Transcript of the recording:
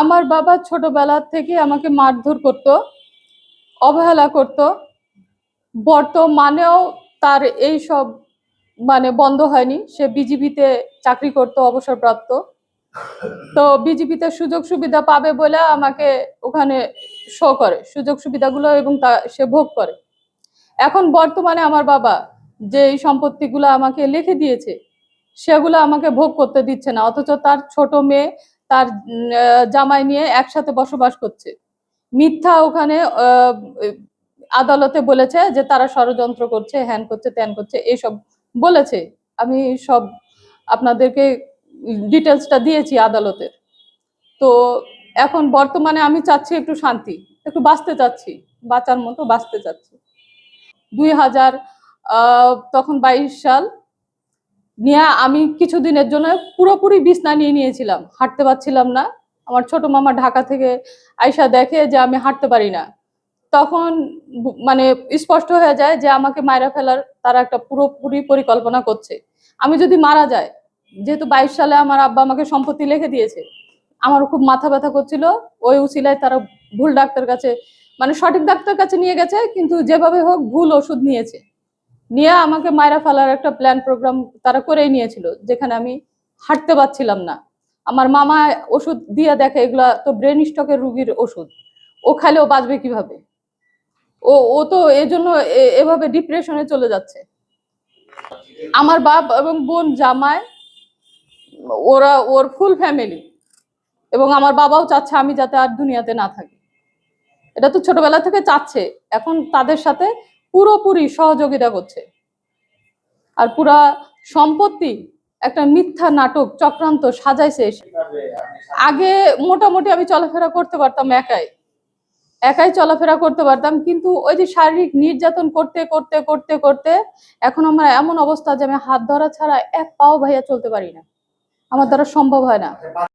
আমার বাবা ছোটবেলা থেকে আমাকে মারধর করত, অবহেলা করত। বর্তমানেও তার এই সব বন্ধ হয়নি। সে বিজিবিতে চাকরি করত, অবসরপ্রাপ্ত। তো বিজিবিতে সুযোগ সুবিধা পাবে বলে আমাকে ওখানে শো করে সুযোগ সুবিধাগুলো, এবং তা সে ভোগ করে। এখন বর্তমানে আমার বাবা যে এই সম্পত্তিগুলো আমাকে লিখে দিয়েছে সেগুলো আমাকে ভোগ করতে দিচ্ছে না, অথচ তার ছোট মেয়ে তার জামাই নিয়ে একসাথে বসবাস করছে। মিথ্যা ওখানে আদালতে বলেছে যে তারা ষড়যন্ত্র করছে, হ্যান করছে, ত্যান করছে, এইসব বলেছে। আমি সব আপনাদেরকে ডিটেলসটা দিয়েছি আদালতের। তো এখন বর্তমানে আমি চাচ্ছি একটু শান্তি, একটু বাঁচতে চাচ্ছি, বাঁচার মতো বাঁচতে চাচ্ছি। 2000 তখন 22 সাল নিয়ে আমি কিছুদিনের জন্য পুরোপুরি বিছনা নিয়ে নিয়েছিলাম, হাঁটতে পারছিলাম না। আমার ছোট মামা ঢাকা থেকে আইসা দেখে যে আমি হাঁটতে পারি না। তখন স্পষ্ট হয়ে যায় যে আমাকে মাইরা ফেলার তারা একটা পুরোপুরি পরিকল্পনা করছে। আমি যদি মারা যায়, যেহেতু 22 সালে আমার আব্বা আমাকে সম্পত্তি লিখে দিয়েছে, আমারও খুব মাথা ব্যথা করছিল। ওই উসিলায় তারা ভুল ডাক্তার কাছে, সঠিক ডাক্তার কাছে নিয়ে গেছে, কিন্তু যেভাবে হোক ভুল ওষুধ নিয়েছে, নিয়ে আমাকে মাইরা ফেলার একটা প্ল্যান প্রোগ্রাম তারা করেই নিয়েছিল, যেখানে আমি হাঁটতে পারছিলাম না। আমার মামা ওষুধ দিয়ে দেখে এগুলা তো ব্রেন স্ট্রোকের রুগীর ওষুধ, ও খাইলেও বাঁচবে কিভাবে, ও ও তো এজন্য এভাবে ডিপ্রেশনে চলে যাচ্ছে। আমার বাপ এবং বোন, জামাই, ওর ফুল ফ্যামিলি, এবং আমার বাবাও চাচ্ছে আমি যাতে আর দুনিয়াতে না থাকি। এটা তো ছোটবেলা থেকে চাচ্ছে, এখন তাদের সাথে পুরোপুরি সহযোগিতা করছে। আর পুরা সম্পত্তি একটা মিথ্যা নাটক চক্রান্ত সাজাইছে। আগে মোটামুটি আমি চলাফেরা করতে পারতাম, একাই চলাফেরা করতে পারতাম, কিন্তু ওই যে শারীরিক নির্যাতন করতে করতে করতে করতে এখন আমার এমন অবস্থা যে আমি হাত ধরা ছাড়া এক পাও ভাইয়া চলতে পারি না, আমার দ্বারা সম্ভব হয় না।